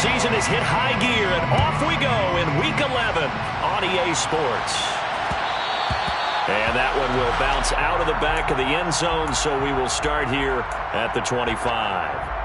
season has hit high gear, and off we go in Week 11 on EA Sports. And that one will bounce out of the back of the end zone, so we will start here at the 25.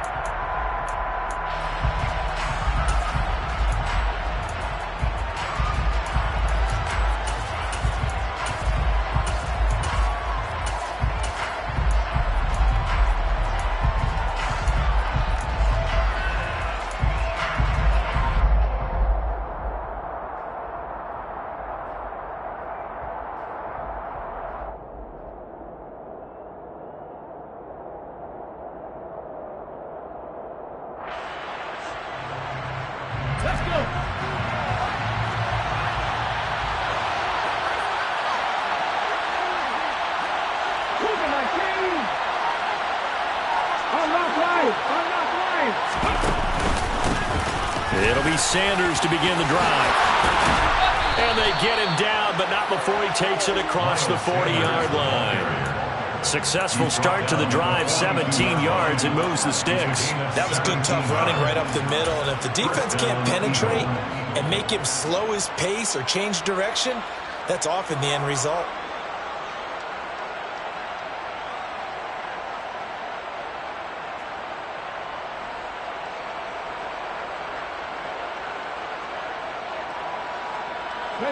It'll be Sanders to begin the drive. And they get him down, but not before he takes it across the 40-yard line. Successful start to the drive, 17 yards, and moves the sticks. That was good, tough running right up the middle. And if the defense can't penetrate and make him slow his pace or change direction, that's often the end result.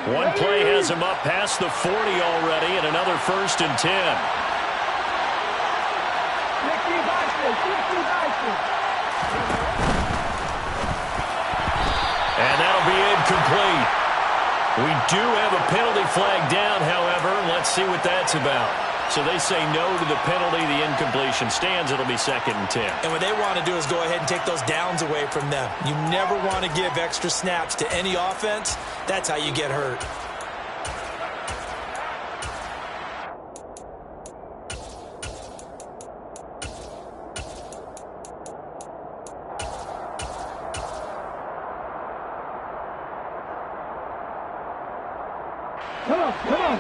One play has him up past the 40 already, and another 1st and 10. And that'll be incomplete. We do have a penalty flag down, however. Let's see what that's about. So they say no to the penalty. The incompletion stands. It'll be 2nd and 10. And what they want to do is go ahead and take those downs away from them. You never want to give extra snaps to any offense. That's how you get hurt. Come on.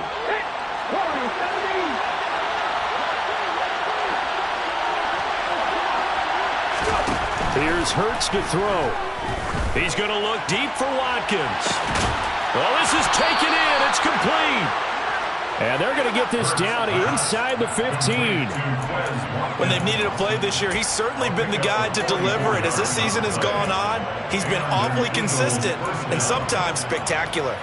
Here's Hurts to throw. He's going to look deep for Watkins. Well, this is taken in. It's complete. And they're going to get this down inside the 15. When they've needed a play this year, he's certainly been the guy to deliver it. As this season has gone on, he's been awfully consistent and sometimes spectacular.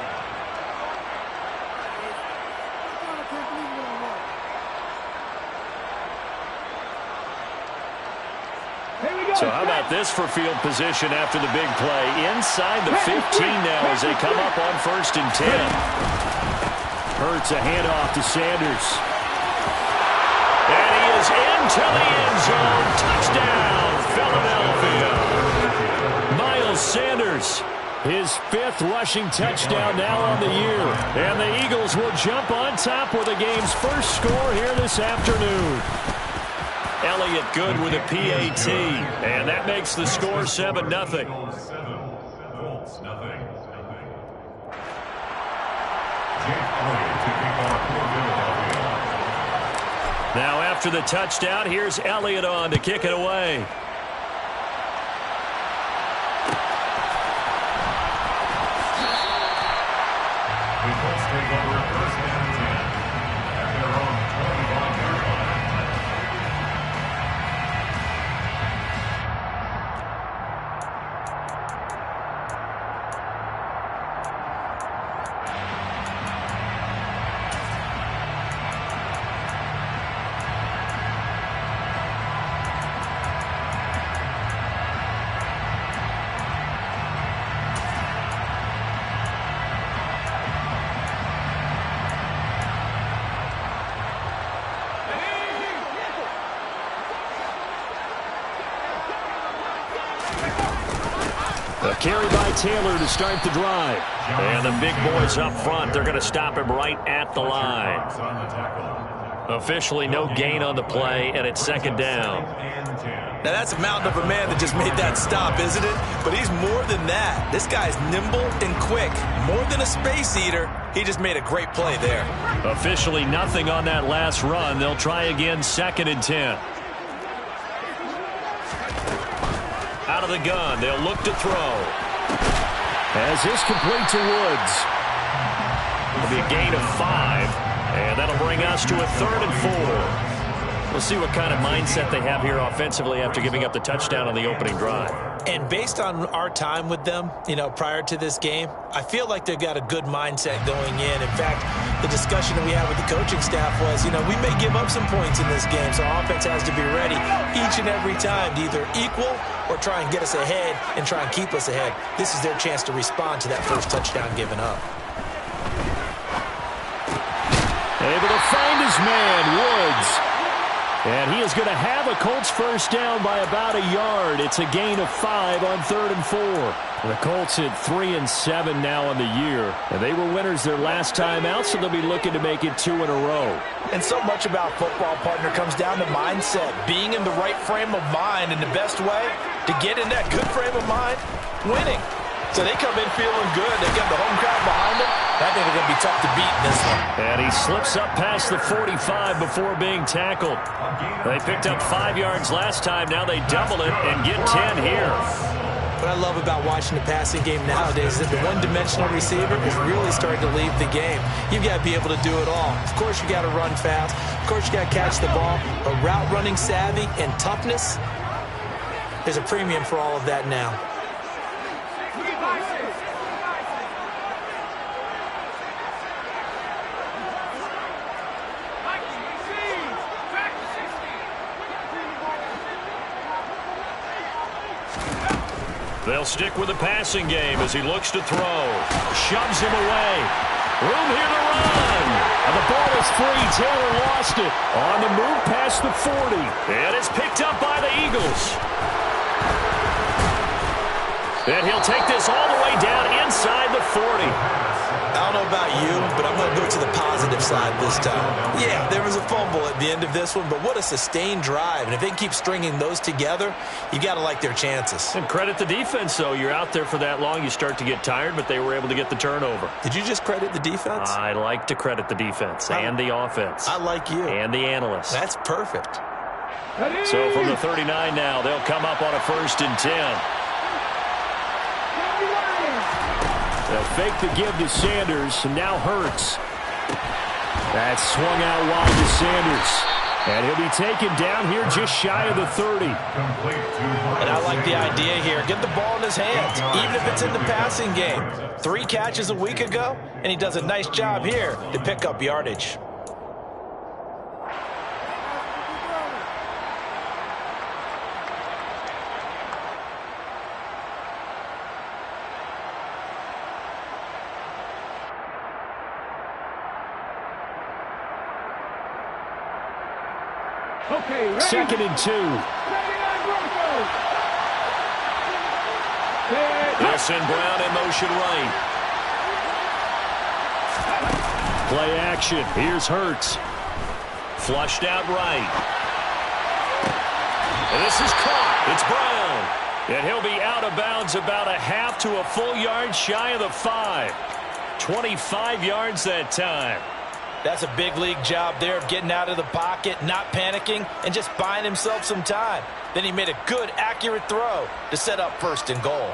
So how about this for field position after the big play? Inside the 15 now as they come up on 1st and 10. Hurts a handoff to Sanders. And he is into the end zone. Touchdown, Philadelphia. Miles Sanders, his 5th rushing touchdown now on the year. And the Eagles will jump on top with the game's first score here this afternoon. Elliott good with a PAT, and that makes the score 7-0. Now after the touchdown, here's Elliott on to kick it away. A carry by Taylor to start the drive. And the big boys up front, they're going to stop him right at the line. Officially no gain on the play, and it's 2nd down. Now that's a mountain of a man that just made that stop, isn't it? But he's more than that. This guy's nimble and quick. More than a space eater, he just made a great play there. Officially nothing on that last run. They'll try again, 2nd and 10. Out Out of the gun, they'll look to throw. As this complete to Woods. It'll be a gain of 5, and that'll bring us to a 3rd and 4. We'll see what kind of mindset they have here offensively after giving up the touchdown on the opening drive. And based on our time with them, prior to this game, I feel like they've got a good mindset going in. In fact, the discussion that we had with the coaching staff was, we may give up some points in this game, so our offense has to be ready each and every time to either equal or try and get us ahead and try and keep us ahead. This is their chance to respond to that first touchdown given up. Able to find his man, Woods. And he is going to have a Colts first down by about a yard. It's a gain of 5 on 3rd and 4. The Colts at 3-7 now on the year. And they were winners their last time out, so they'll be looking to make it 2 in a row. And so much about football, partner, comes down to mindset. Being in the right frame of mind, and the best way to get in that good frame of mind, winning. So they come in feeling good. They got the home crowd behind them. I think they're going to be tough to beat in this one. And he slips up past the 45 before being tackled. They picked up 5 yards last time. Now they double it and get 10 here. What I love about watching the passing game nowadays is that the one-dimensional receiver is really starting to leave the game. You've got to be able to do it all. Of course, you got to run fast. Of course, you got to catch the ball. But route running savvy and toughness, there's a premium for all of that now. They'll stick with the passing game as he looks to throw. Shoves him away. Room here to run. And the ball is free. Taylor lost it. On the move past the 40. And it's picked up by the Eagles. And he'll take this all the way down inside the 40. I don't know about you, but I'm going to go to the positive side this time. Yeah, there was a fumble at the end of this one, but what a sustained drive. And if they can keep stringing those together, you got to like their chances. And credit the defense, though. You're out there for that long, you start to get tired, but they were able to get the turnover. Did you just credit the defense? I like to credit the defense and the offense. I like you. And the analysts. That's perfect. So from the 39 now, they'll come up on a 1st and 10. They'll fake the give to Sanders, and now Hurts. That's swung out wide to Sanders. And he'll be taken down here just shy of the 30. And I like the idea here. Get the ball in his hands, even if it's in the passing game. 3 catches a week ago, and he does a nice job here to pick up yardage. Okay, 2nd and 2. They'll send Brown in motion right. Play action. Here's Hurts. Flushed out right. And this is caught. It's Brown. And he'll be out of bounds about a half to a full yard shy of the 5. 25 yards that time. That's a big league job there of getting out of the pocket, not panicking, and just buying himself some time. Then he made a good, accurate throw to set up 1st and goal.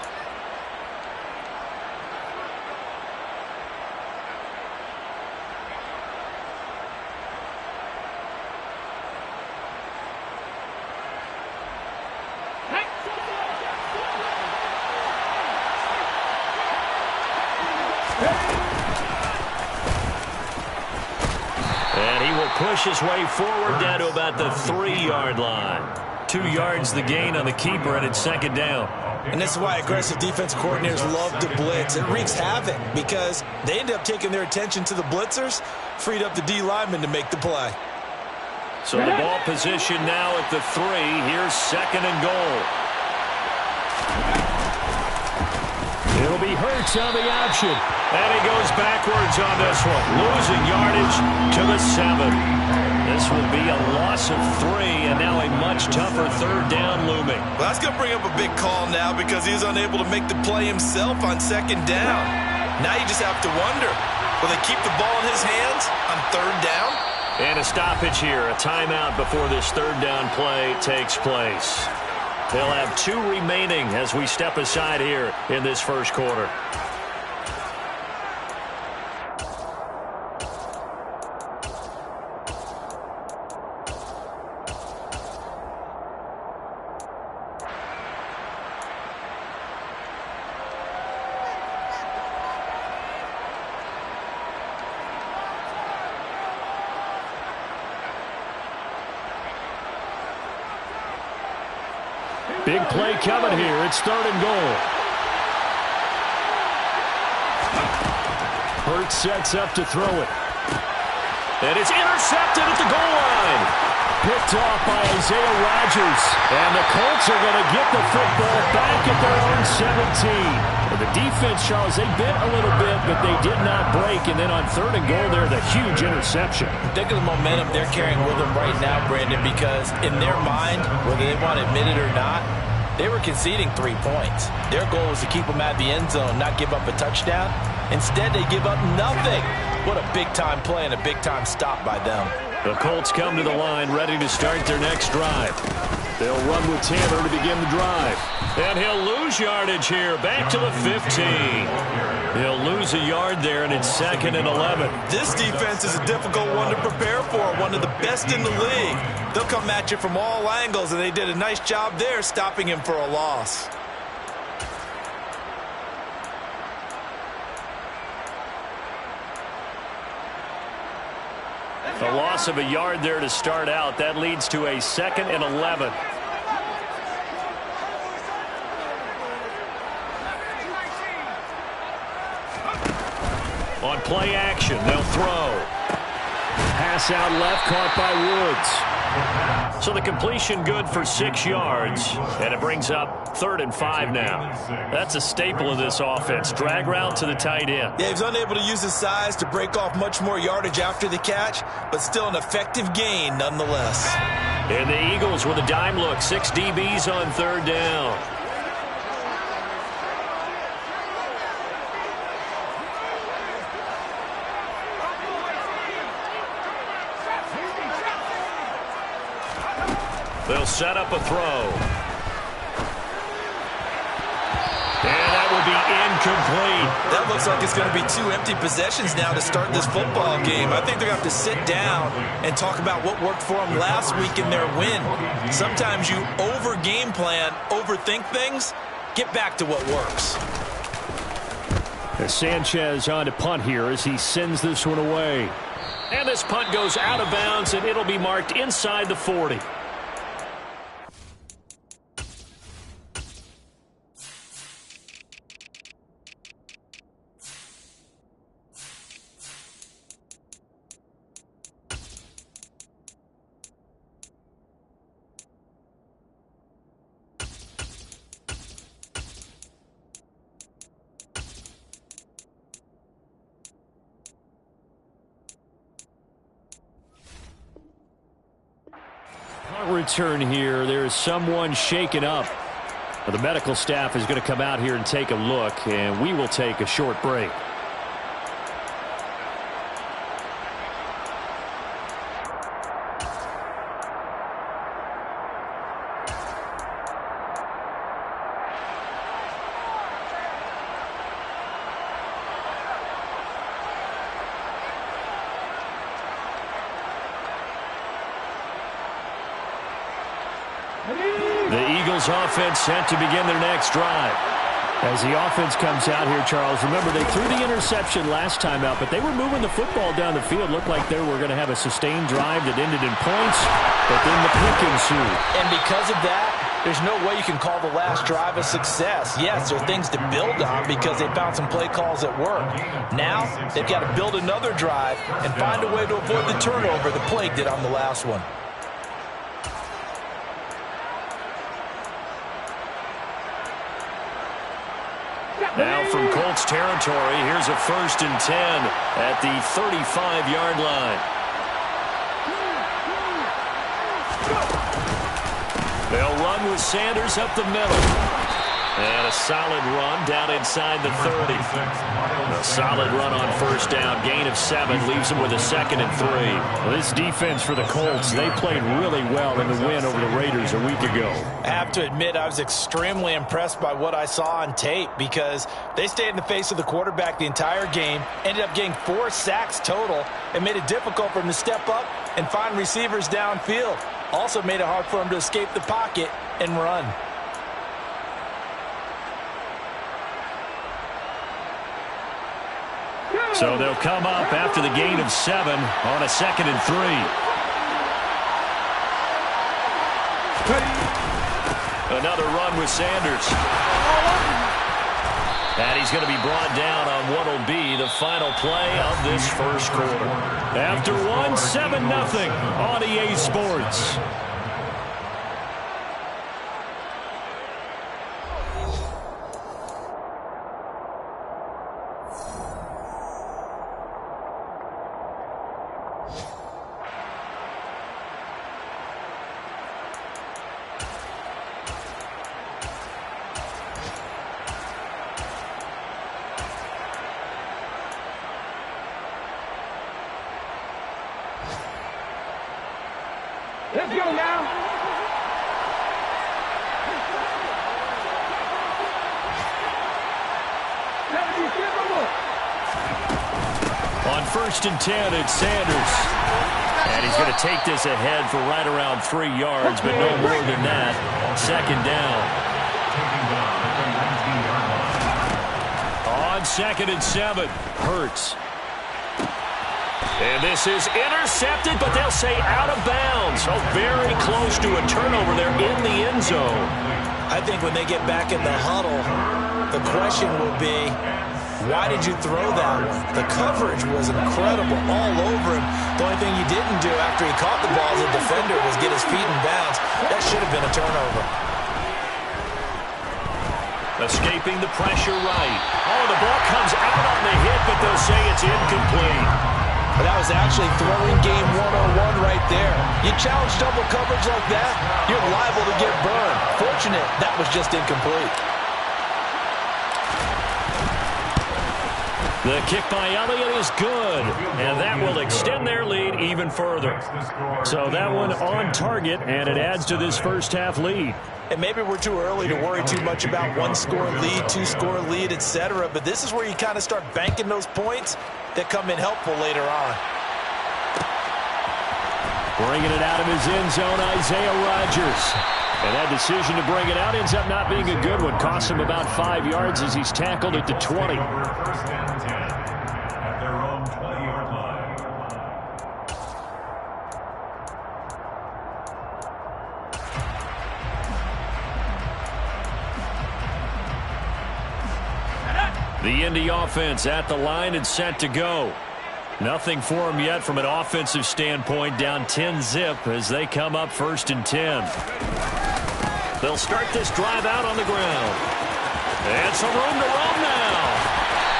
Push his way forward down to about the 3-yard line. 2 yards the gain on the keeper, and it's 2nd down. And this is why aggressive defense coordinators love to blitz. It wreaks havoc because they end up taking their attention to the blitzers, freed up the D lineman to make the play. So the ball position now at the 3. Here's 2nd and goal. It'll be Hurts on the option. And he goes backwards on this one. Losing yardage to the 7. This will be a loss of 3, and now a much tougher 3rd down looming. Well, that's going to bring up a big call now because he was unable to make the play himself on 2nd down. Now you just have to wonder, will they keep the ball in his hands on 3rd down? And a stoppage here, a timeout before this 3rd down play takes place. They'll have 2 remaining as we step aside here in this first quarter. Big play coming here. It's 3rd and goal. Hurts sets up to throw it. And it's intercepted at the goal line. Picked off by Isaiah Rodgers. And the Colts are going to get the football back at their own 17. And the defense, Charles, they bit a little bit, but they did not break. And then on 3rd and goal there, the huge interception. Think of the momentum they're carrying with them right now, Brandon, because in their mind, whether they want to admit it or not, they were conceding 3 points. Their goal was to keep them at the end zone, not give up a touchdown. Instead, they give up nothing. What a big-time play and a big-time stop by them. The Colts come to the line ready to start their next drive. They'll run with Taylor to begin the drive. And he'll lose yardage here, back to the 15. He'll lose a yard there, and it's 2nd and 11. This defense is a difficult one to prepare for, one of the best in the league. They'll come at you from all angles, and they did a nice job there stopping him for a loss. A loss of a yard there to start out. That leads to a 2nd and 11. On play action, they'll throw. Pass out left, caught by Woods. So the completion good for 6 yards, and it brings up 3rd and 5 now. That's a staple of this offense. Drag route to the tight end. Yeah, he's unable to use his size to break off much more yardage after the catch, but still an effective gain nonetheless. And the Eagles with a dime look. 6 DBs on 3rd down. They'll set up a throw. And that will be incomplete. That looks like it's going to be 2 empty possessions now to start this football game. I think they're going to have to sit down and talk about what worked for them last week in their win. Sometimes you over-game plan, overthink things. Get back to what works. As Sanchez on to punt here as he sends this one away. And this punt goes out of bounds, and it'll be marked inside the 40. Return here. There is someone shaken up. The medical staff is going to come out here and take a look, and we will take a short break. The Eagles offense set to begin their next drive. As the offense comes out here, Charles, remember they threw the interception last time out, but they were moving the football down the field. Looked like they were going to have a sustained drive that ended in points, but then the pick ensued. And because of that, there's no way you can call the last drive a success. Yes, there are things to build on because they found some play calls that work. Now, they've got to build another drive and find a way to avoid the turnover the Plague did on the last one. Now from Colts territory, here's a 1st and 10 at the 35-yard line. They'll run with Sanders up the middle. And a solid run down inside the 30. A solid run on first down. Gain of 7 leaves them with a 2nd and 3. Well, this defense for the Colts, they played really well in the win over the Raiders a week ago. I have to admit, I was extremely impressed by what I saw on tape because they stayed in the face of the quarterback the entire game, ended up getting 4 sacks total, and made it difficult for him to step up and find receivers downfield. Also made it hard for him to escape the pocket and run. So they'll come up after the gain of 7 on a 2nd and 3. Another run with Sanders. And he's going to be brought down on what will be the final play of this first quarter. After 1, 7-0 on EA Sports. Let's go now. On 1st and 10, it's Sanders. And he's going to take this ahead for right around 3 yards, but no more than that. 2nd down. On 2nd and 7, Hurts. And this is intercepted, but they'll say out of bounds. Oh, very close to a turnover there in the end zone. I think when they get back in the huddle, the question will be, why did you throw that one? The coverage was incredible all over him. The only thing he didn't do after he caught the ball as a defender was get his feet in bounds. That should have been a turnover. Escaping the pressure right. Oh, the ball comes out on the hit, but they'll say it's incomplete. But that was actually throwing game 101 right there. You challenge double coverage like that, you're liable to get burned. Fortunate that was just incomplete. The kick by Elliott is good, and that will extend their lead even further. So that one on target, and it adds to this first half lead. And maybe we're too early to worry too much about 1-score lead, 2-score lead, etc. But this is where you kind of start banking those points that come in helpful later on. Bringing it out of his end zone, Isaiah Rodgers. And that decision to bring it out ends up not being a good one. Costs him about 5 yards as he's tackled at the 20. The Indy offense at the line and set to go. Nothing for them yet from an offensive standpoint. Down 10-zip as they come up 1st and 10. They'll start this drive out on the ground. And some room to roam now.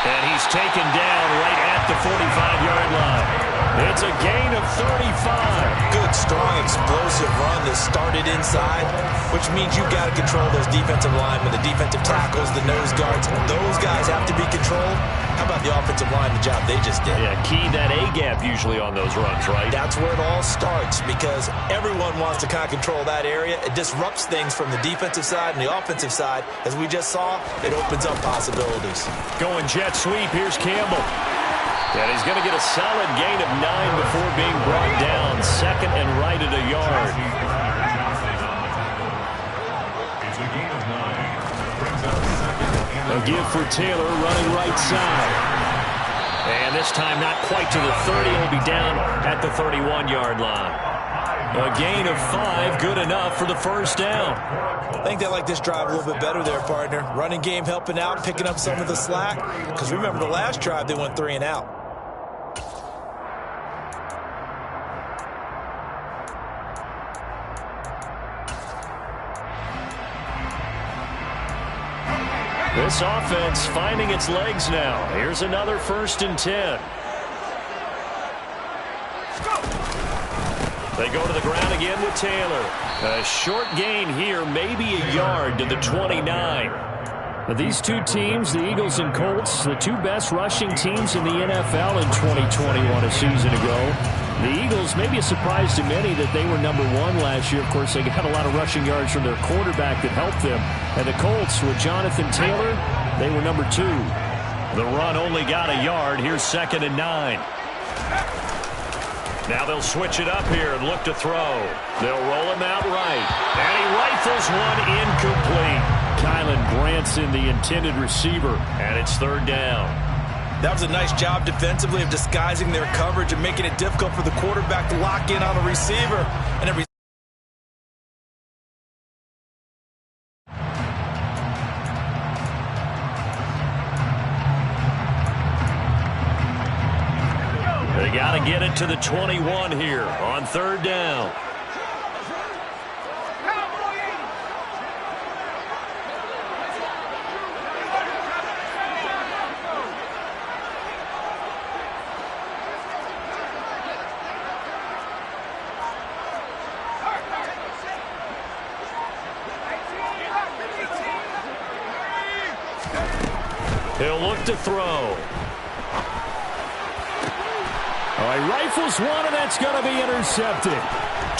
And he's taken down right at the 45-yard line. It's a gain of 35. Good, strong, explosive run that started inside, which means you've got to control those defensive linemen, the defensive tackles, the nose guards. Those guys have to be controlled. How about the offensive line, the job they just did? Yeah, key that A-gap usually on those runs, right? That's where it all starts because everyone wants to kind of control that area. It disrupts things from the defensive side and the offensive side. As we just saw, it opens up possibilities. Going jet sweep, here's Campbell. And he's going to get a solid gain of 9 before being brought down. 2nd and right at a yard. A give for Taylor running right side. And this time not quite to the 30. He'll be down at the 31-yard line. A gain of 5, good enough for the first down. I think they like this drive a little bit better there, partner. Running game helping out, picking up some of the slack. Because remember the last drive, they went 3 and out. This offense finding its legs now. Here's another 1st and 10. They go to the ground again with Taylor. A short gain here, maybe a yard to the 29. These two teams, the Eagles and Colts, the two best rushing teams in the NFL in 2021 a season ago. The Eagles, maybe a surprise to many that they were number one last year. Of course, they got a lot of rushing yards from their quarterback that helped them. And the Colts, with Jonathan Taylor, they were number two. The run only got a yard. Here's 2nd and 9. Now they'll switch it up here and look to throw. They'll roll him out right. And he rifles one incomplete. Kylan Branson, the intended receiver. And it's 3rd down. That was a nice job defensively of disguising their coverage and making it difficult for the quarterback to lock in on a receiver. And they got to get it to the 21 here on 3rd down. He'll look to throw. He rifles one, and that's going to be intercepted.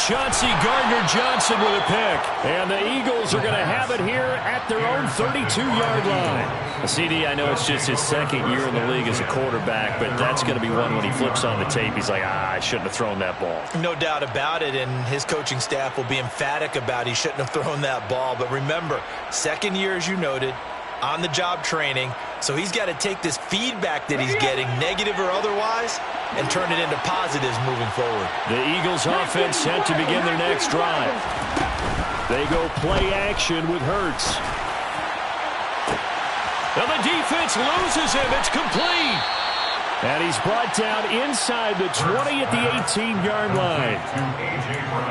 Chauncey Gardner-Johnson with a pick. And the Eagles are going to have it here at their own 32-yard line. CD, I know it's just his 2nd year in the league as a quarterback, but that's going to be one when he flips on the tape. He's like, I shouldn't have thrown that ball. no doubt about it, and his coaching staff will be emphatic about he shouldn't have thrown that ball. But remember, 2nd year, as you noted, on-the-job training. So he's got to take this feedback that he's getting, negative or otherwise, and turn it into positives moving forward. The Eagles offense set to begin their next drive. They go play action with Hurts. And the defense loses him. It's complete. And he's brought down inside the 20 at the 18-yard line.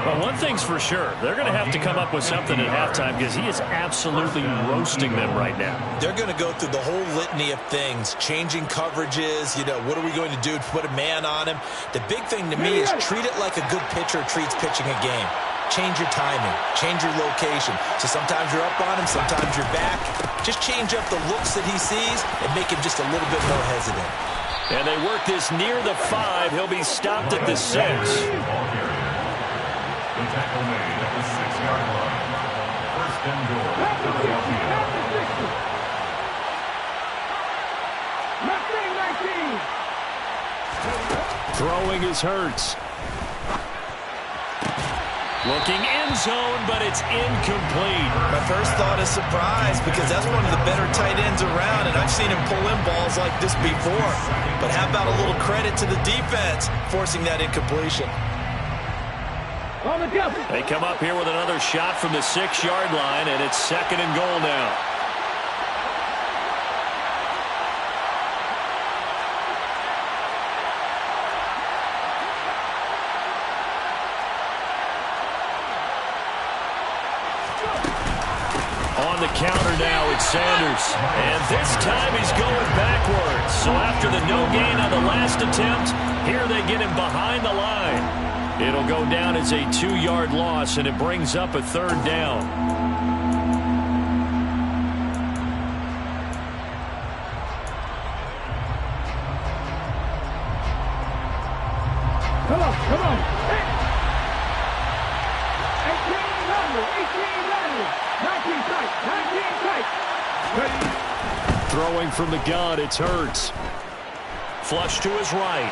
Well, one thing's for sure. They're going to have to come up with something at halftime because he is absolutely roasting them right now. They're going to go through the whole litany of things, changing coverages, what are we going to do to put a man on him? The big thing to me is treat it like a good pitcher treats pitching a game. Change your timing, change your location. So sometimes you're up on him, sometimes you're back. Just change up the looks that he sees and make him just a little bit more hesitant. And they work this near the 5. He'll be stopped at the 6. The tackle made at the 6-yard line. 1st and goal. Philadelphia. Throwing is Hurts. Looking end zone, but it's incomplete. My first thought is surprise because that's one of the better tight ends around, and I've seen him pull in balls like this before. But how about a little credit to the defense forcing that incompletion? They come up here with another shot from the 6-yard line, and it's 2nd and goal now. On the counter now, it's Sanders. And this time he's going backwards. So after the no gain on the last attempt, here they get him behind the line. It'll go down as a 2-yard loss, and it brings up a 3rd down. Come on. 19 tight. Throwing from the gun, it's Hurts. Flush to his right.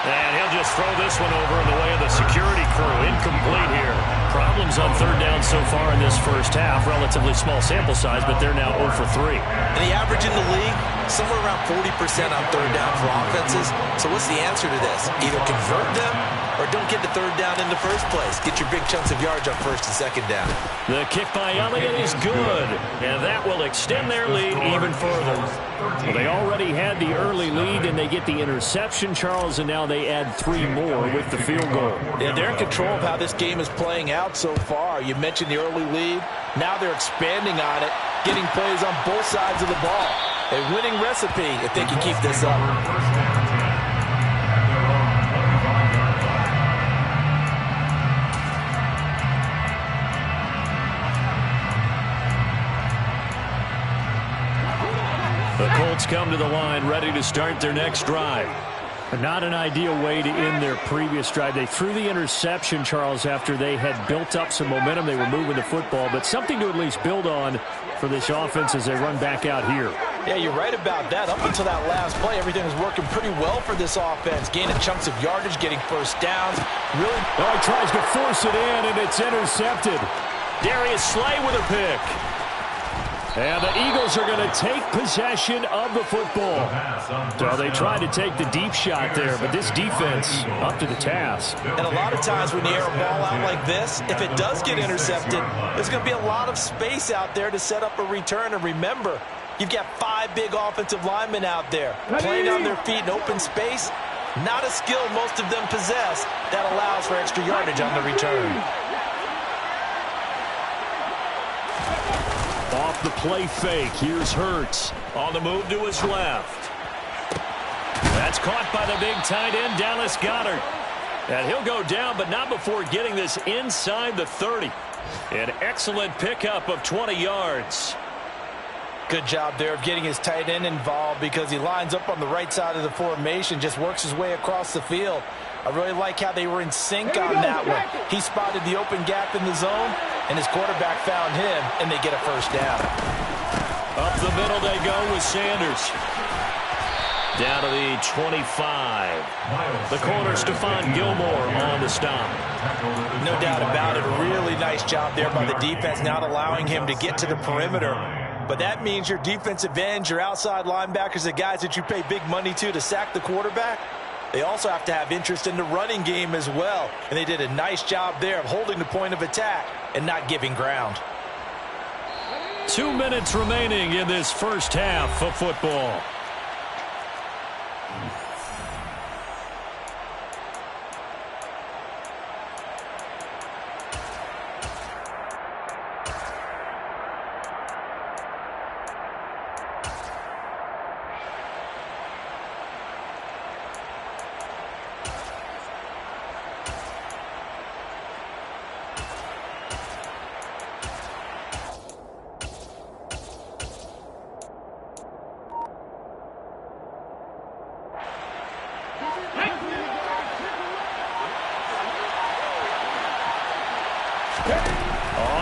And he'll just throw this one over in the way of the security crew. Incomplete here. Problems on 3rd down so far in this first half. Relatively small sample size, but they're now 0 for 3. And the average in the league, somewhere around 40% on 3rd down for offenses. So what's the answer to this? Either convert them or don't get to 3rd down in the first place. Get your big chunks of yards on 1st and 2nd down. The kick by Elliott is good, and that will extend their lead even further. Well, they already had the early lead, and they get the interception, Charles, and now they add 3 more with the field goal. Yeah, they're in control of how this game is playing out so far. You mentioned the early lead. Now they're expanding on it, getting plays on both sides of the ball. A winning recipe if they can keep this up. come to the line, ready to start their next drive. Not an ideal way to end their previous drive. They threw the interception, Charles, after they had built up some momentum. They were moving the football, but something to at least build on for this offense as they run back out here. Yeah, you're right about that. Up until that last play, everything was working pretty well for this offense. Gaining chunks of yardage, getting first downs. Really. Oh, he tries to force it in, and it's intercepted. Darius Slay with a pick. And the Eagles are going to take possession of the football. So they tried to take the deep shot there, but this defense up to the task. And a lot of times when you air a ball out like this, if it does get intercepted, there's going to be a lot of space out there to set up a return. And remember, you've got 5 big offensive linemen out there playing on their feet in open space. Not a skill most of them possess that allows for extra yardage on the return. Off the play fake, here's Hurts. On the move to his left. That's caught by the big tight end, Dallas Goedert. And he'll go down, but not before getting this inside the 30. An excellent pickup of 20 yards. Good job there of getting his tight end involved because he lines up on the right side of the formation, just works his way across the field. I really like how they were in sync on that one. He spotted the open gap in the zone, and his quarterback found him, and they get a first down. Up the middle they go with Sanders. Down to the 25. The corner, Stephon Gilmore, on the stop. No doubt about it. A really nice job there by the defense, not allowing him to get to the perimeter. But that means your defensive ends, your outside linebackers, the guys that you pay big money to sack the quarterback, they also have to have interest in the running game as well. And they did a nice job there of holding the point of attack and not giving ground. 2 minutes remaining in this first half of football.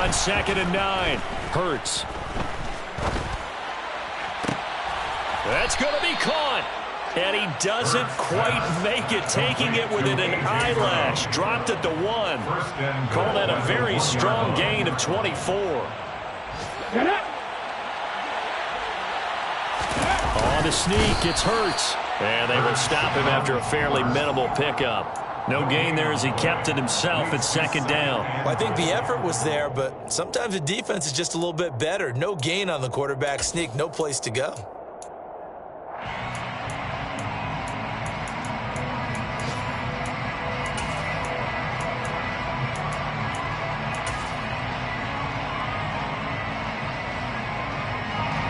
On 2nd and 9, Hurts. That's going to be caught. And he doesn't quite make it, taking it within an eyelash. Dropped at the 1. Call that a very strong gain of 24. On the sneak, it's Hurts. And they will stop him after a fairly minimal pickup. No gain there as he kept it himself at 2nd down. Well, I think the effort was there, but sometimes the defense is just a little bit better. No gain on the quarterback sneak, no place to go.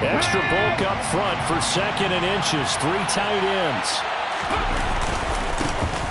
Extra bulk up front for 2nd and inches. 3 tight ends.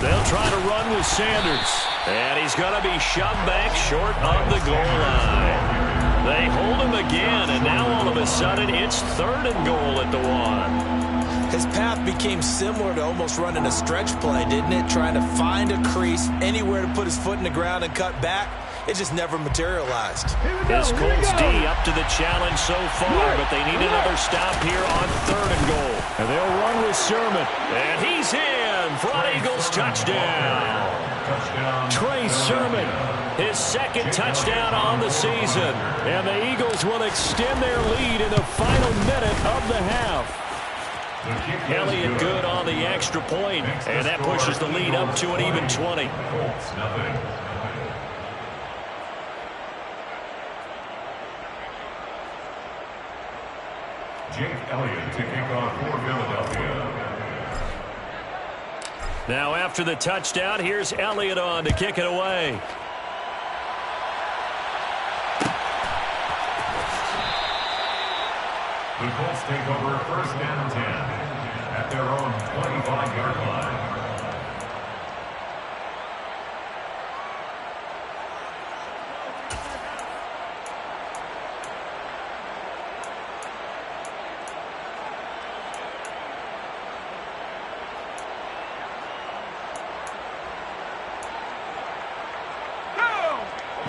They'll try to run with Sanders. And he's going to be shoved back short of the goal line. They hold him again, and now all of a sudden it's 3rd and goal at the 1. His path became similar to almost running a stretch play, didn't it? Trying to find a crease, anywhere to put his foot in the ground and cut back. It just never materialized. This Colts D up to the challenge so far, but they need another stop here on 3rd and goal. And they'll run with Sermon. And he's in for an Eagles touchdown. Trey Sermon. His 2nd touchdown on the season. And the Eagles will extend their lead in the final minute of the half. Elliott good on the extra point, and that pushes the lead up to an even 20. Jake Elliott to kick off for Philadelphia. Now after the touchdown, here's Elliott on to kick it away. The Colts take over 1st and 10 at their own 25-yard line.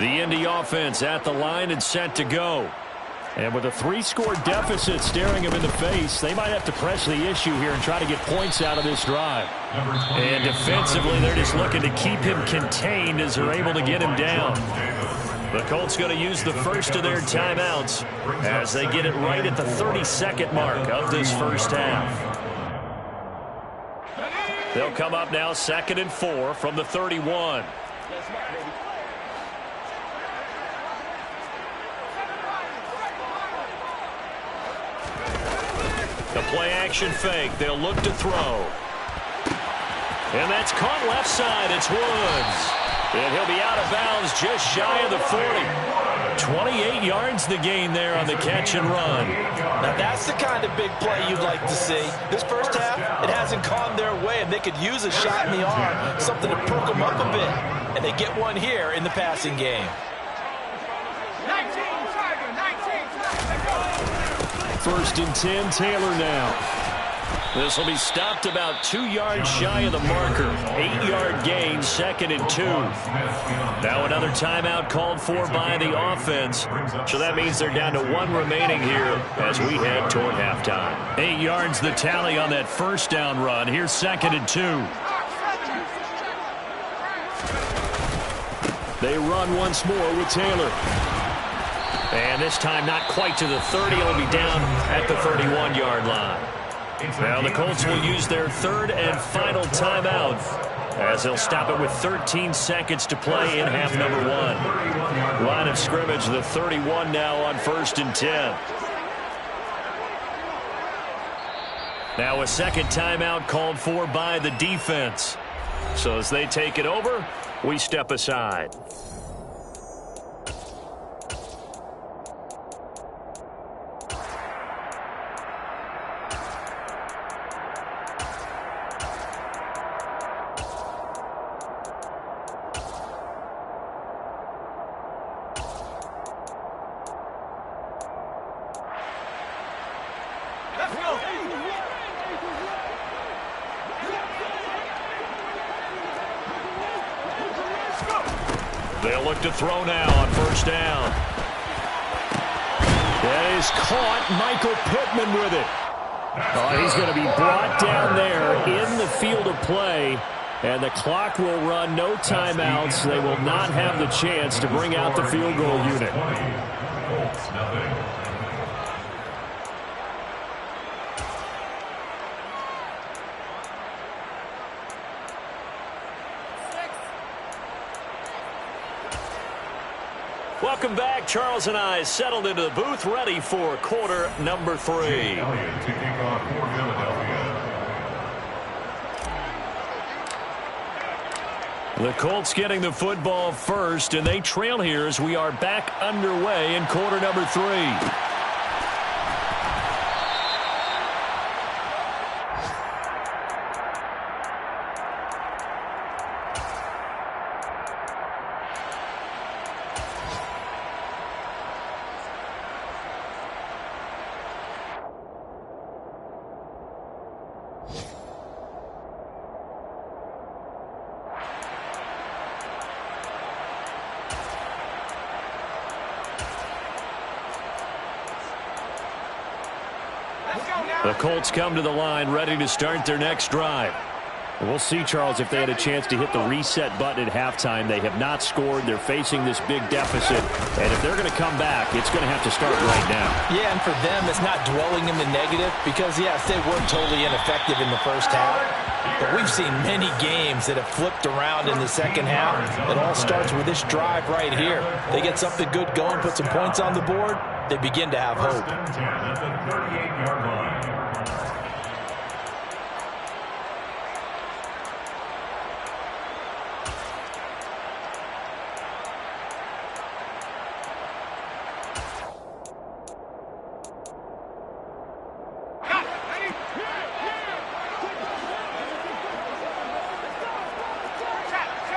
The Indy offense at the line and set to go. And with a 3-score deficit staring him in the face, they might have to press the issue here and try to get points out of this drive. And defensively, they're just looking to keep him contained as they're able to get him down. The Colts going to use the first of their timeouts as they get it right at the 32nd mark of this first half. They'll come up now 2nd and 4 from the 31. The play-action fake. They'll look to throw. And that's caught left side. It's Woods. And he'll be out of bounds just shy of the 40. 28 yards the gain there on the catch and run. Now that's the kind of big play you'd like to see. This first half, it hasn't gone their way, and they could use a shot in the arm, something to perk them up a bit. And they get one here in the passing game. 1st and 10, Taylor now. This will be stopped about 2 yards shy of the marker. 8-yard gain, 2nd and 2. Now another timeout called for by the offense. So that means they're down to 1 remaining here as we head toward halftime. 8 yards the tally on that first down run. Here's 2nd and 2. They run once more with Taylor. And this time not quite to the 30. It'll be down at the 31-yard line. Now the Colts will use their 3rd and final timeout as they'll stop it with 13 seconds to play in half number 1. Line of scrimmage, the 31 now on 1st and 10. Now a second timeout called for by the defense. So as they take it over, we step aside. They'll look to throw now on 1st down. That is caught. Michael Pittman with it. Oh, he's going to be brought down there in the field of play. And the clock will run, no timeouts. They will not have the chance to bring out the field goal unit. Welcome back. Charles and I settled into the booth, ready for quarter number 3. To kick off for Philadelphia. The Colts getting the football first, and they trail here as we are back underway in quarter number 3. The Colts come to the line ready to start their next drive. We'll see, Charles, if they had a chance to hit the reset button at halftime. They have not scored. They're facing this big deficit. And if they're going to come back, it's going to have to start right now. Yeah, and for them, it's not dwelling in the negative because, yes, they were totally ineffective in the first half. But we've seen many games that have flipped around in the second half. It all starts with this drive right here. They get something good going, put some points on the board, they begin to have hope.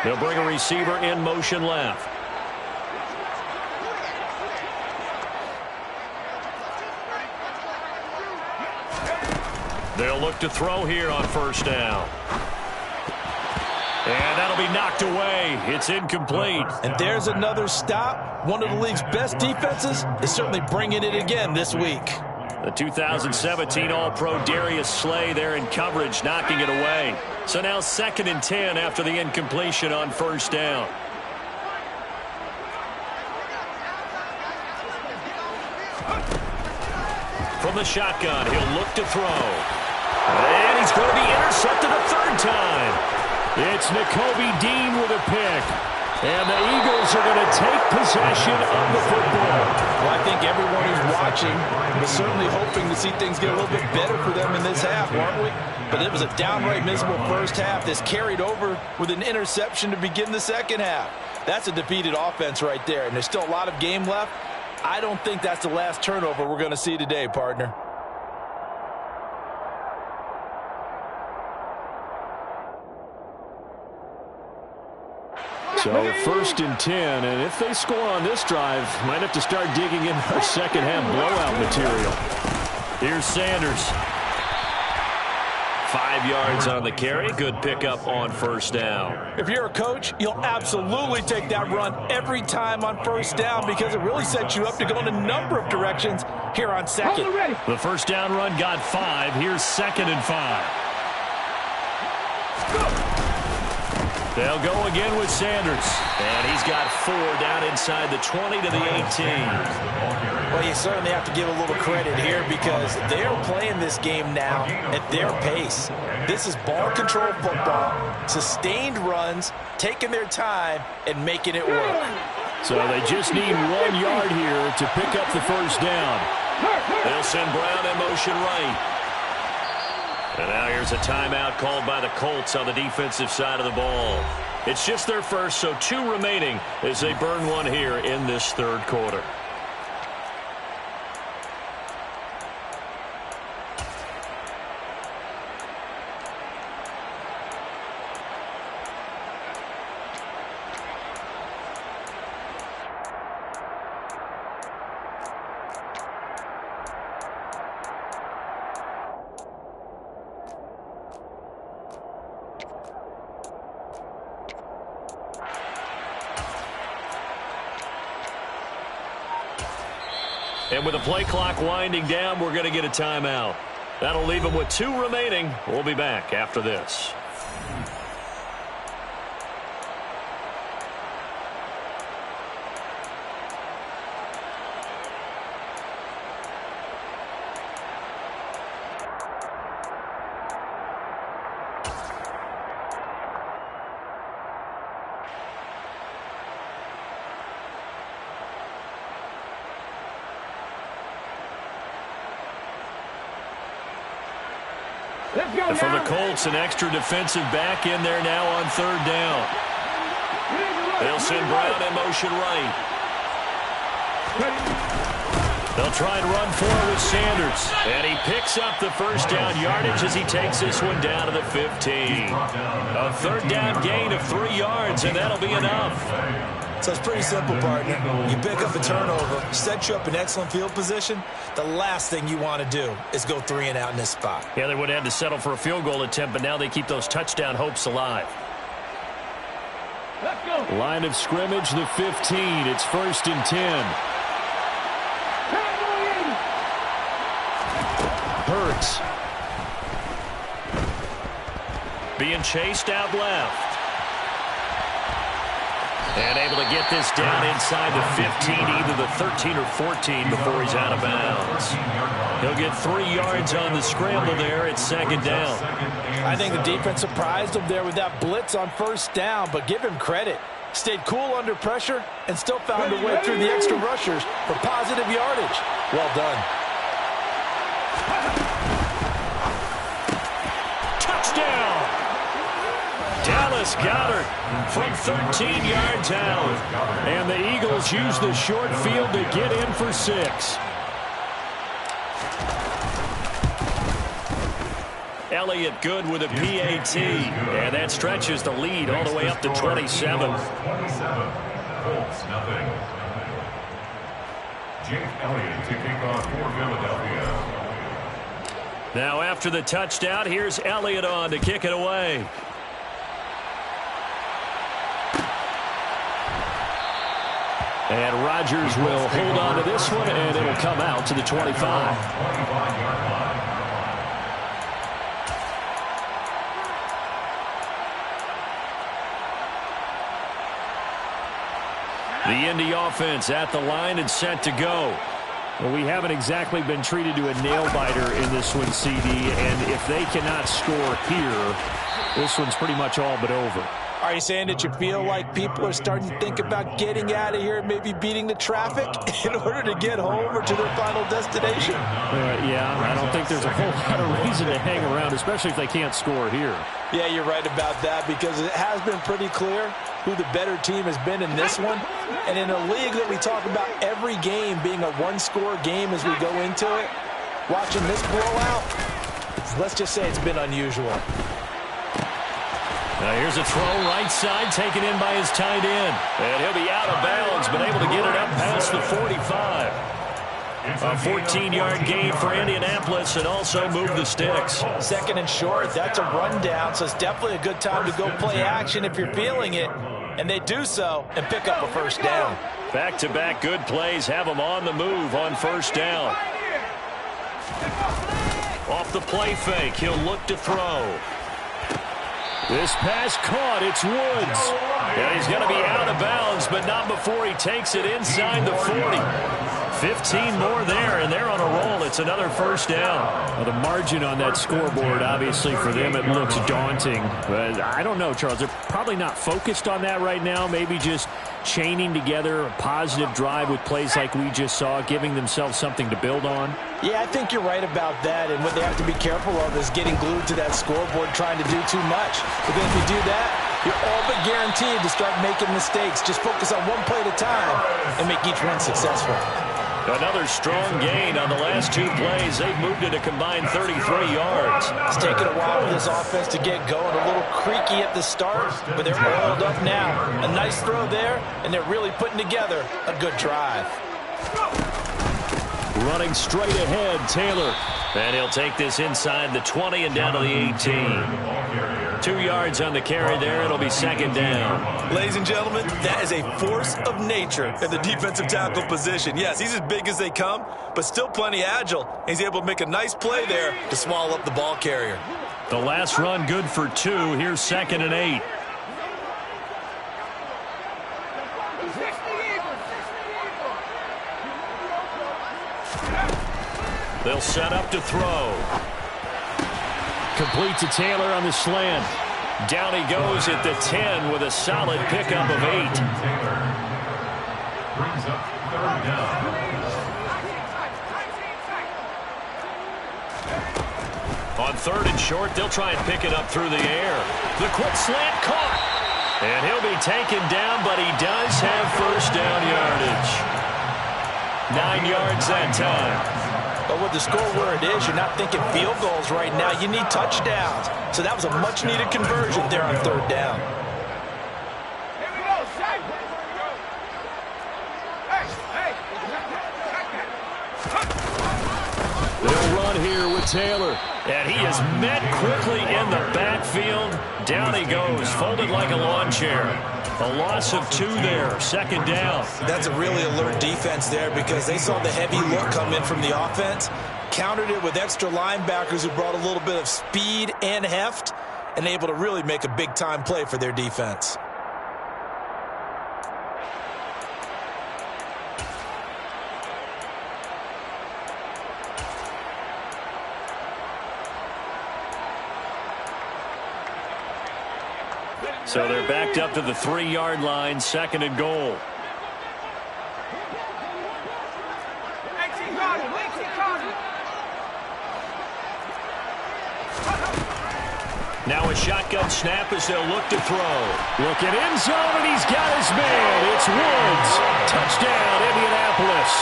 They'll bring a receiver in motion left. They'll look to throw here on 1st down. And that'll be knocked away. It's incomplete. And there's another stop. One of the league's best defenses is certainly bringing it again this week. The 2017 All-Pro Darius Slay there in coverage, knocking it away. So now 2nd and 10 after the incompletion on first down. From the shotgun, he'll look to throw. And he's going to be intercepted a 3rd time. It's Nakobe Dean with a pick. And the Eagles are going to take possession of the football. Well, I think everyone who's watching was certainly hoping to see things get a little bit better for them in this half, weren't we? But it was a downright miserable first half that's carried over with an interception to begin the second half. That's a defeated offense right there, and there's still a lot of game left. I don't think that's the last turnover we're going to see today, partner. So 1st and 10, and if they score on this drive, might have to start digging in our second half blowout material. Here's Sanders. 5 yards on the carry. Good pickup on first down. If you're a coach, you'll absolutely take that run every time on first down because it really sets you up to go in a number of directions here on second. The first down run got 5. Here's 2nd and 5. They'll go again with Sanders. And he's got 4 down inside the 20 to the 18. Well, you certainly have to give a little credit here because they're playing this game now at their pace. This is ball control football, sustained runs, taking their time, and making it work. So they just need 1 yard here to pick up the first down. They'll send Brown in motion right. And now here's a timeout called by the Colts on the defensive side of the ball. It's just their first, so 2 remaining as they burn one here in this 3rd quarter. And with the play clock winding down, we're going to get a timeout. That'll leave them with 2 remaining. We'll be back after this. And for the Colts, an extra defensive back in there now on 3rd down. They'll send Brown in motion right. They'll try and run forward with Sanders. And he picks up the first down yardage as he takes this one down to the 15. A 3rd down gain of 3 yards, and that'll be enough. So it's pretty simple, partner. You pick up a turnover, set you up in excellent field position. The last thing you want to do is go 3 and out in this spot. Yeah, they would have had to settle for a field goal attempt, but now they keep those touchdown hopes alive. Let's go. Line of scrimmage, the 15. It's 1st and 10. Hurts. Being chased out left. And able to get this down inside the 15, either the 13 or 14 before he's out of bounds. He'll get 3 yards on the scramble there. It's 2nd down. I think the defense surprised him there with that blitz on first down, but give him credit. Stayed cool under pressure and still found a way through the extra rushers for positive yardage. Well done. Touchdown! Dallas Goedert from 13 yards out. And the Eagles use the short field to get in for 6. Elliott good with a PAT. And that stretches the lead all the way up to 27. 27. Colts, nothing. Jake Elliott to kick off for Philadelphia. Now after the touchdown, here's Elliott on to kick it away. And Rodgers will hold on to this one, and it'll come out to the 25. 25-yard line. The Indy offense at the line and set to go. Well, we haven't exactly been treated to a nail-biter in this one, CD, and if they cannot score here, this one's pretty much all but over. Are you saying that you feel like people are starting to think about getting out of here and maybe beating the traffic in order to get home or to their final destination? Yeah, I don't think there's a whole lot of reason to hang around, especially if they can't score here. Yeah, you're right about that, because it has been pretty clear who the better team has been in this one. And in a league that we talk about every game being a one-score game as we go into it, watching this blowout, let's just say it's been unusual. Now here's a throw right side taken in by his tight end. And he'll be out of bounds, but able to get it up past the 45. A 14-yard gain for Indianapolis and also move the sticks. Second and short, that's a rundown, so it's definitely a good time to go play action if you're feeling it. And they do so and pick up a first down. Back-to-back good plays have them on the move on first down. Off the play fake, he'll look to throw. This pass caught. It's Woods. And he's going to be out of bounds, but not before he takes it inside the 40. 15 more there, and they're on a roll. It's another first down. Well, the margin on that scoreboard, obviously, for them, it looks daunting. But I don't know, Charles. They're probably not focused on that right now. Maybe just chaining together a positive drive with plays like we just saw, giving themselves something to build on. Yeah, I think you're right about that. And what they have to be careful of is getting glued to that scoreboard, trying to do too much. But then if you do that, you're all but guaranteed to start making mistakes. Just focus on one play at a time and make each one successful. Another strong gain on the last two plays. They've moved it a combined 33 yards. It's taken a while for this offense to get going. A little creaky at the start, but they're oiled up now. A nice throw there, and they're really putting together a good drive. Running straight ahead, Taylor. And he'll take this inside the 20 and down to the 18. 2 yards on the carry there. It'll be second down. Ladies and gentlemen, that is a force of nature in the defensive tackle position. Yes, he's as big as they come, but still plenty agile. He's able to make a nice play there to swallow up the ball carrier. The last run good for 2. Here's second and 8. They'll set up to throw. Complete to Taylor on the slant. Down he goes at the 10 with a solid pickup of 8. Brings up third down. On third and short, they'll try and pick it up through the air. The quick slant caught. And he'll be taken down, but he does have first down yardage. 9 yards that time. But with the score where it is, you're not thinking field goals right now. You need touchdowns. So that was a much-needed conversion there on third down. Here we go, Shaq. Hey. They'll run here with Taylor. And he is met quickly in the backfield. Down he goes, folded like a lawn chair. A loss of 2 there, second down. That's a really alert defense there because they saw the heavy look come in from the offense, countered it with extra linebackers who brought a little bit of speed and heft, and able to really make a big-time play for their defense. So they're backed up to the 3-yard line, second and goal. Now a shotgun snap as they'll look to throw. Look at end zone, and he's got his man. It's Woods. Touchdown, Indianapolis.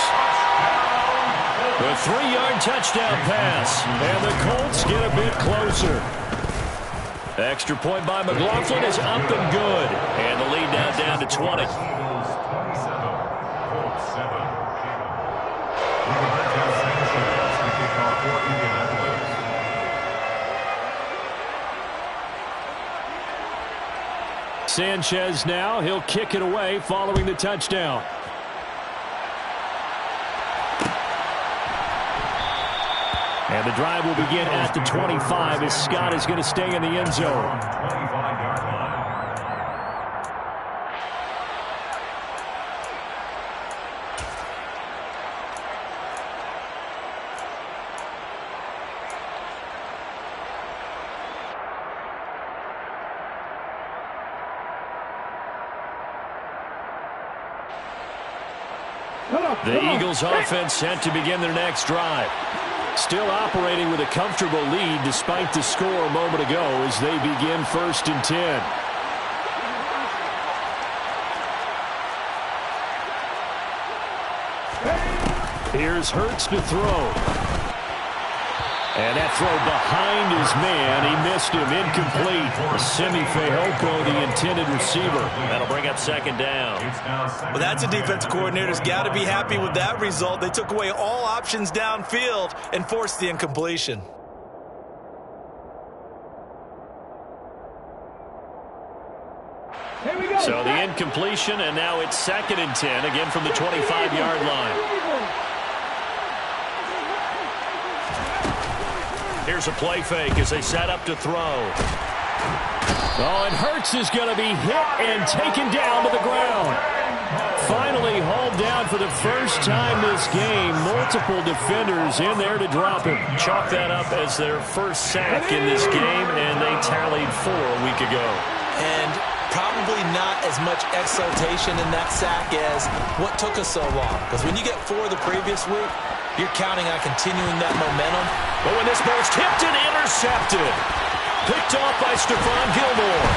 A 3-yard touchdown pass. And the Colts get a bit closer. Extra point by McLaughlin is up and good. And the lead now down to 20. Sanchez now. He'll kick it away following the touchdown. And the drive will begin at the 25 as Scott is going to stay in the end zone. 25-yard line. The Eagles offense set to begin their next drive. Still operating with a comfortable lead despite the score a moment ago as they begin 1st and 10. Here's Hurts to throw. And that throw behind his man. He missed him. Incomplete. Simi Fehoko, the intended receiver. That'll bring up 2nd down. Well, that's a defensive coordinator's got to be happy with that result. They took away all options downfield and forced the incompletion. So the incompletion, and now it's 2nd and 10, again from the 25-yard line. Here's a play fake as they set up to throw. Oh, and Hurts is going to be hit and taken down to the ground. Finally hauled down for the first time this game. Multiple defenders in there to drop him. Chalk that up as their first sack in this game, and they tallied 4 a week ago. And probably not as much exultation in that sack as what took us so long. Because when you get 4 the previous week, you're counting on continuing that momentum. But when this ball's tipped and intercepted. Picked off by Stephon Gilmore.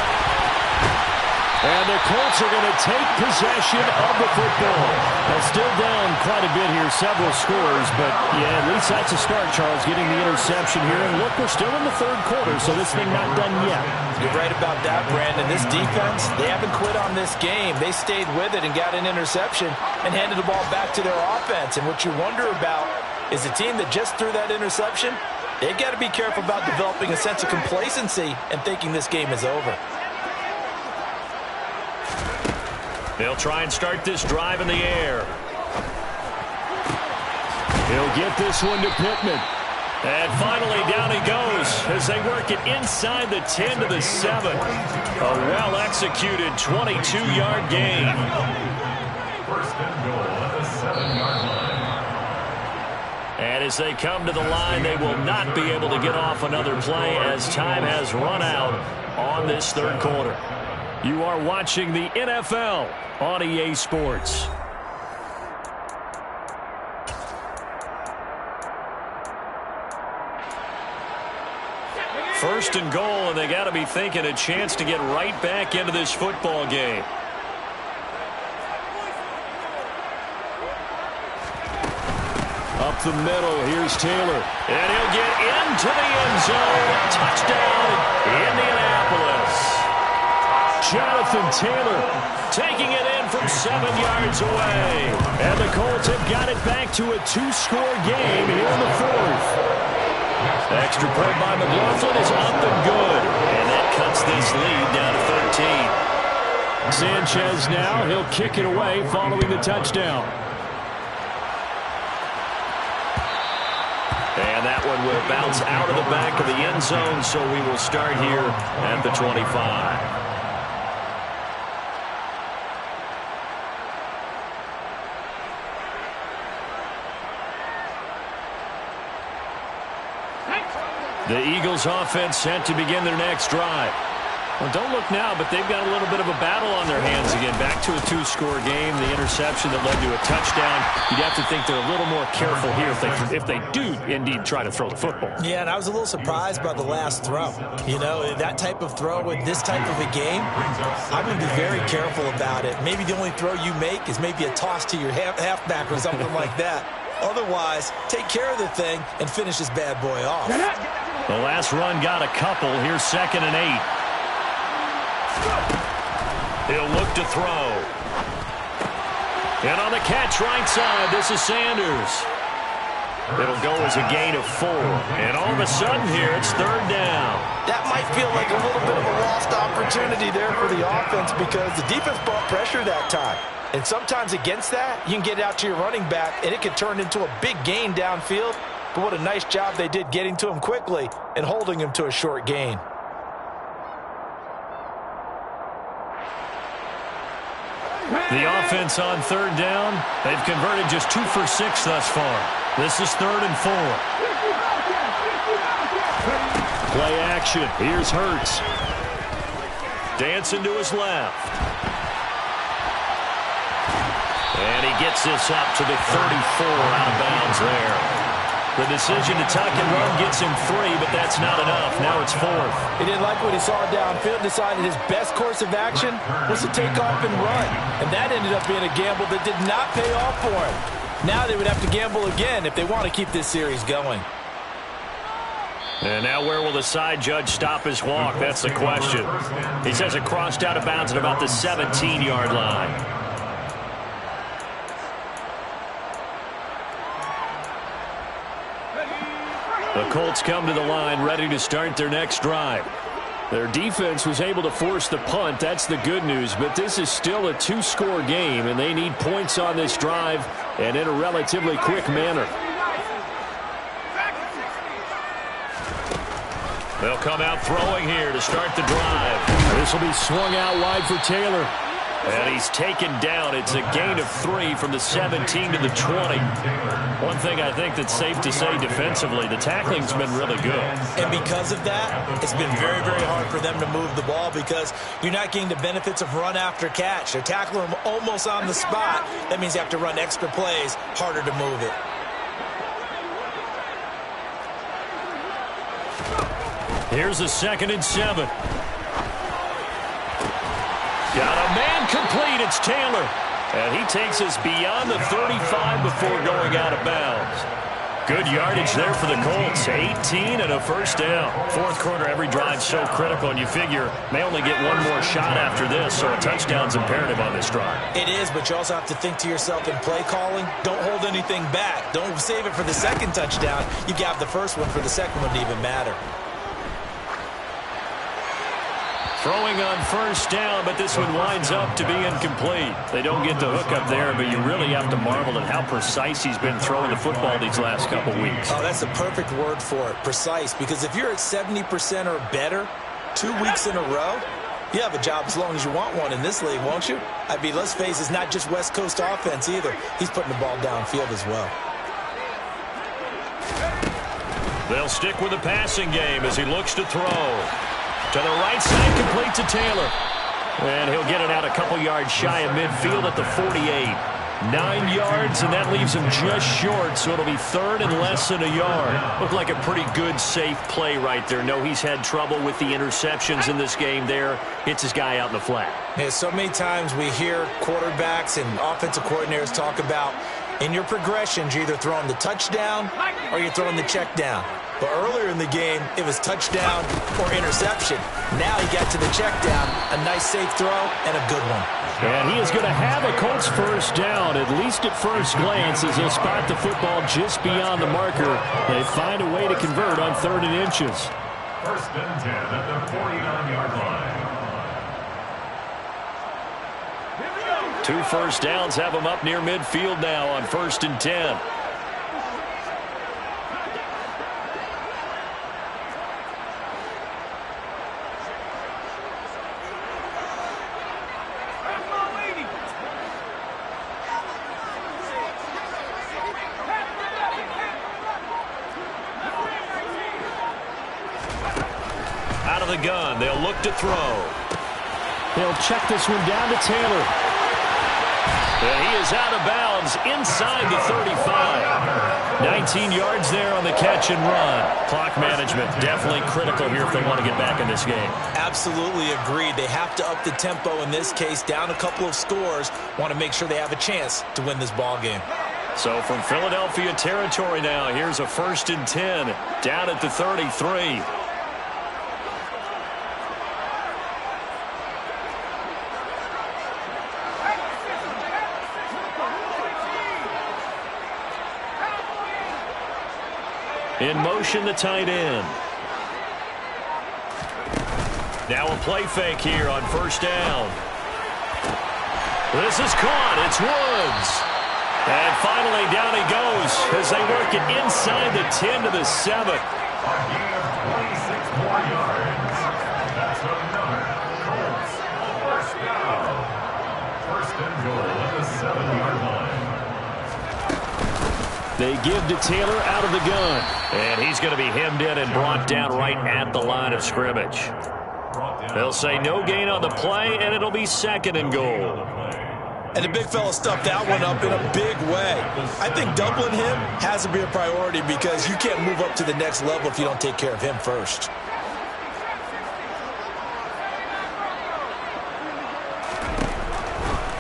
And the Colts are going to take possession of the football. They're still down quite a bit here, several scores. But, yeah, at least that's a start, Charles, getting the interception here. And look, we're still in the 3rd quarter, so this thing not done yet. You're right about that, Brandon. This defense, they haven't quit on this game. They stayed with it and got an interception and handed the ball back to their offense. And what you wonder about is a team that just threw that interception, they've got to be careful about developing a sense of complacency and thinking this game is over. They'll try and start this drive in the air. He'll get this one to Pittman. And finally down he goes as they work it inside the 10 to the 7. A well-executed 22-yard gain. 1st and goal at the 7-yard line. And as they come to the line, they will not be able to get off another play as time has run out on this 3rd quarter. You are watching the NFL on EA Sports. First and goal, and they got to be thinking a chance to get right back into this football game. Up the middle, here's Taylor. And he'll get into the end zone. Touchdown, Indianapolis. Jonathan Taylor taking it in from 7 yards away. And the Colts have got it back to a 2-score game here in the 4th. Extra point by McLaughlin is up and good. And that cuts this lead down to 13. Sanchez now, he'll kick it away following the touchdown. And that one will bounce out of the back of the end zone, so we will start here at the 25. The Eagles offense set to begin their next drive. Well, don't look now, but they've got a little bit of a battle on their hands again. Back to a 2-score game. The interception that led to a touchdown. You'd have to think they're a little more careful here if they do indeed try to throw the football. Yeah, and I was a little surprised by the last throw. You know, that type of throw with this type of a game, I'm going to be very careful about it. Maybe the only throw you make is maybe a toss to your halfback or something like that. Otherwise, take care of the thing and finish this bad boy off. The last run got a couple. Here's 2nd and 8. He'll look to throw. And on the catch right side, this is Sanders. It'll go as a gain of 4. And all of a sudden here, it's 3rd down. That might feel like a little bit of a lost opportunity there for the offense because the defense brought pressure that time. And sometimes against that, you can get out to your running back, and it can turn into a big gain downfield. but what a nice job they did getting to him quickly and holding him to a short gain. The offense on third down, they've converted just 2 for 6 thus far. This is 3rd and 4. Play action. Here's Hurts. Dancing to his left. And he gets this up to the 34, out of bounds there. The decision to tuck and run gets him 3, but that's not enough. Now it's 4th. He didn't like what he saw downfield, decided his best course of action was to take off and run. And that ended up being a gamble that did not pay off for him. Now they would have to gamble again if they want to keep this series going. And now where will the side judge stop his walk? That's the question. He says it crossed out of bounds at about the 17-yard line. The Colts come to the line ready to start their next drive. Their defense was able to force the punt. That's the good news. But this is still a 2-score game, and they need points on this drive and in a relatively quick manner. They'll come out throwing here to start the drive. This will be swung out wide for Taylor. And he's taken down. It's a gain of 3 from the 17 to the 20. One thing I think that's safe to say defensively, the tackling's been really good. And because of that, it's been very, very hard for them to move the ball because you're not getting the benefits of run after catch. They're tackling them almost on the spot. That means you have to run extra plays, harder to move it. Here's a 2nd and 7. Got a man complete. It's Taylor. And he takes us beyond the 35 before going out of bounds. Good yardage there for the Colts. 18 and a first down. Fourth quarter, every drive so critical, and you figure they only get one more shot after this, so a touchdown's imperative on this drive. It is, but you also have to think to yourself in play calling, don't hold anything back. Don't save it for the second touchdown. You got the first one for the second one to even matter. Throwing on first down, but this one winds up to be incomplete. They don't get the hook up there, but you really have to marvel at how precise he's been throwing the football these last couple weeks. Oh, that's the perfect word for it, precise, because if you're at 70% or better 2 weeks in a row, you have a job as long as you want one in this league, won't you? I mean, let's face it, it's not just West Coast offense either. He's putting the ball downfield as well. They'll stick with the passing game as he looks to throw. To the right side, complete to Taylor. And he'll get it out a couple yards shy of midfield at the 48. 9 yards, and that leaves him just short, so it'll be 3rd and less than a yard. Looked like a pretty good, safe play right there. No, he's had trouble with the interceptions in this game there. Hits his guy out in the flat. Yeah, so many times we hear quarterbacks and offensive coordinators talk about in your progressions, you're either throwing the touchdown or you're throwing the check down. But earlier in the game, it was touchdown or interception. Now he got to the check down, a nice safe throw, and a good one. And he is going to have a Colts first down, at least at first glance, as he'll spot the football just beyond the marker. They find a way to convert on 3rd and inches. 1st and 10 at the 49-yard line. 2 first downs have him up near midfield now on 1st and 10. Out of the gun, they'll look to throw. They'll check this one down to Taylor. And he is out of bounds inside the 35. 19 yards there on the catch and run. Clock management definitely critical here if they want to get back in this game. Absolutely agreed. They have to up the tempo in this case, down a couple of scores. Want to make sure they have a chance to win this ball game. So from Philadelphia territory now, here's a 1st and 10 down at the 33. In motion, the tight end. Now a play fake here on 1st down. This is caught. It's Woods. And finally, down he goes as they work it inside the 10 to the 7. A gain of 26 more yards. That's another Colts first down. First and goal at the 7-yard line. They give to Taylor out of the gun. And he's going to be hemmed in and brought down right at the line of scrimmage. They'll say no gain on the play, and it'll be second and goal. And the big fella stuffed that one up in a big way. I think doubling him has to be a priority because you can't move up to the next level if you don't take care of him first.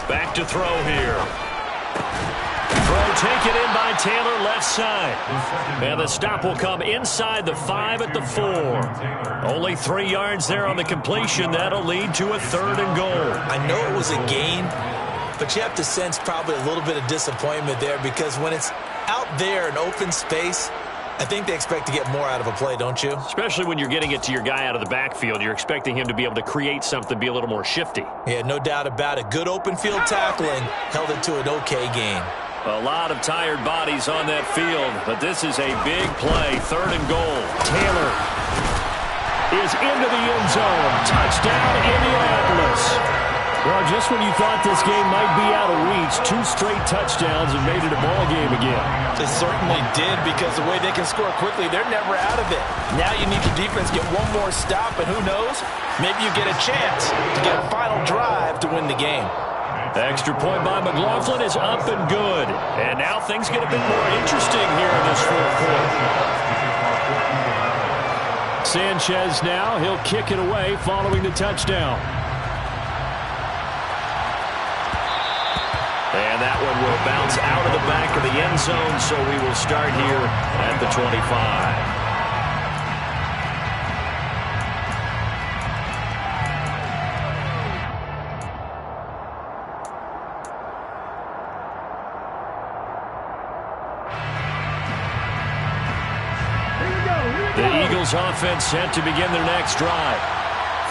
Back to throw here. Throw taken in by Taylor, left side. And the stop will come inside the 5 at the 4. Only 3 yards there on the completion. That'll lead to a third and goal. I know it was a gain, but you have to sense probably a little bit of disappointment there because when it's out there in open space, I think they expect to get more out of a play, don't you? Especially when you're getting it to your guy out of the backfield. You're expecting him to be able to create something, be a little more shifty. Yeah, no doubt about it. Good open field tackling held it to an okay gain. A lot of tired bodies on that field, but this is a big play. Third and goal. Taylor is into the end zone. Touchdown, Indianapolis. Well, just when you thought this game might be out of reach, 2 straight touchdowns and made it a ball game again. They certainly did because the way they can score quickly, they're never out of it. Now you need your defense to get one more stop, and who knows, maybe you get a chance to get a final drive to win the game. Extra point by McLaughlin is up and good. And now things get a bit more interesting here in this fourth quarter. Sanchez now, he'll kick it away following the touchdown. And that one will bounce out of the back of the end zone, so we will start here at the 25. The Eagles offense set to begin their next drive.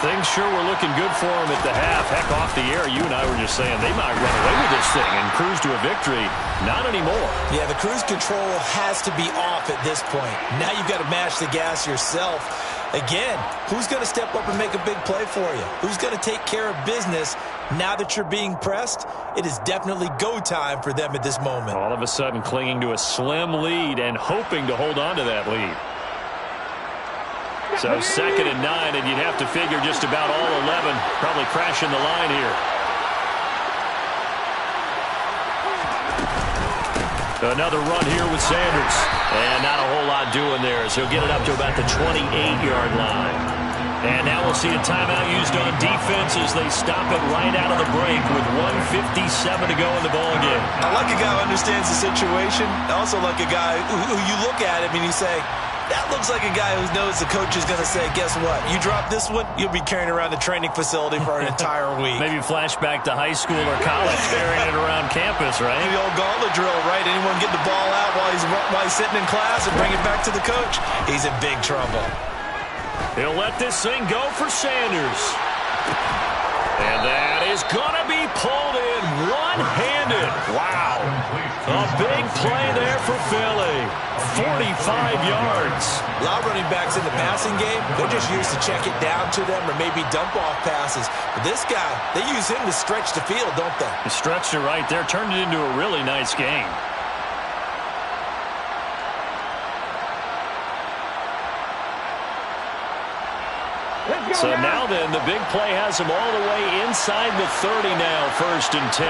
Things sure were looking good for them at the half. Heck, off the air, you and I were just saying they might run away with this thing and cruise to a victory. Not anymore. Yeah, the cruise control has to be off at this point. Now you've got to mash the gas yourself. Again, who's going to step up and make a big play for you? Who's going to take care of business now that you're being pressed? It is definitely go time for them at this moment. All of a sudden clinging to a slim lead and hoping to hold on to that lead. So second and 9, and you'd have to figure just about all 11 probably crashing the line here. Another run here with Sanders. And not a whole lot doing there as he'll get it up to about the 28-yard line. And now we'll see a timeout used on defense as they stop it right out of the break with 1:57 to go in the ballgame. I like a guy who understands the situation. I also like a guy who you look at him and you say, that looks like a guy who knows the coach is going to say, guess what? You drop this one, you'll be carrying around the training facility for an entire week. Maybe flashback to high school or college, carrying it around campus, right? The old gauntlet drill, right? Anyone get the ball out while he's sitting in class and bring it back to the coach? He's in big trouble. He'll let this thing go for Sanders. And that is going to be pulled in one-handed. Wow. A big play there for Philly. 45 yards. A lot of running backs in the passing game, they're just used to check it down to them or maybe dump-off passes. But this guy, they use him to stretch the field, don't they? He stretched it right there, turned it into a really nice game. So now then, the big play has him all the way inside the 30 now, 1st and 10.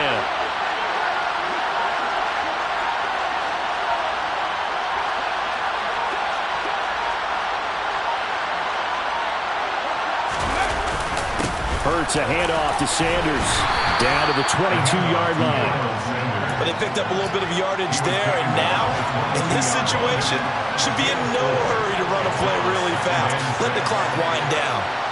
Hurts a handoff to Sanders. Down to the 22-yard line. But they picked up a little bit of yardage there, and now, in this situation, should be in no hurry to run a play really fast. Let the clock wind down.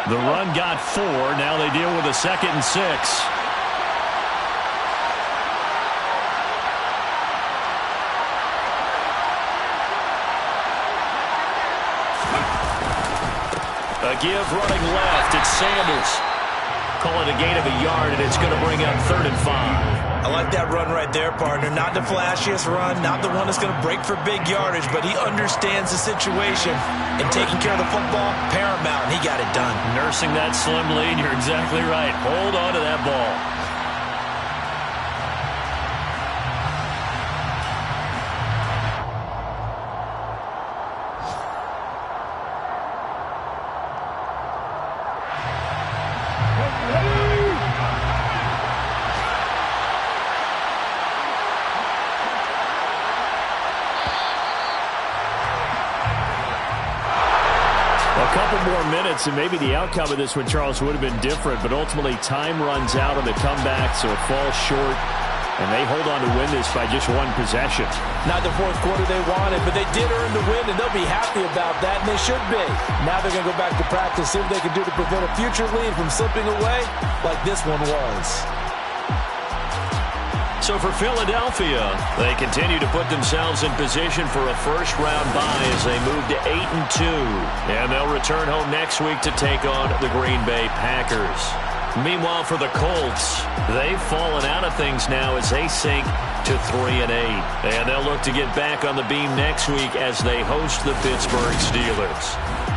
The run got 4. Now they deal with a 2nd and 6. A give running left. It's Sanders. Call it a gain of a yard, and it's going to bring up 3rd and 5. I like that run right there, partner. Not the flashiest run, not the one that's going to break for big yardage, but he understands the situation, and taking care of the football, paramount, and he got it done. Nursing that slim lead, you're exactly right. Hold on to that ball. And maybe the outcome of this one, Charles, would have been different, but ultimately time runs out on the comeback, so it falls short, and they hold on to win this by just 1 possession. Not the 4th quarter they wanted, but they did earn the win, and they'll be happy about that, and they should be. Now they're going to go back to practice, see what they can do to prevent a future lead from slipping away like this one was. So for Philadelphia, they continue to put themselves in position for a first-round bye as they move to 8-2. And they'll return home next week to take on the Green Bay Packers. Meanwhile, for the Colts, they've fallen out of things now as they sink to 3-8. And they'll look to get back on the beam next week as they host the Pittsburgh Steelers.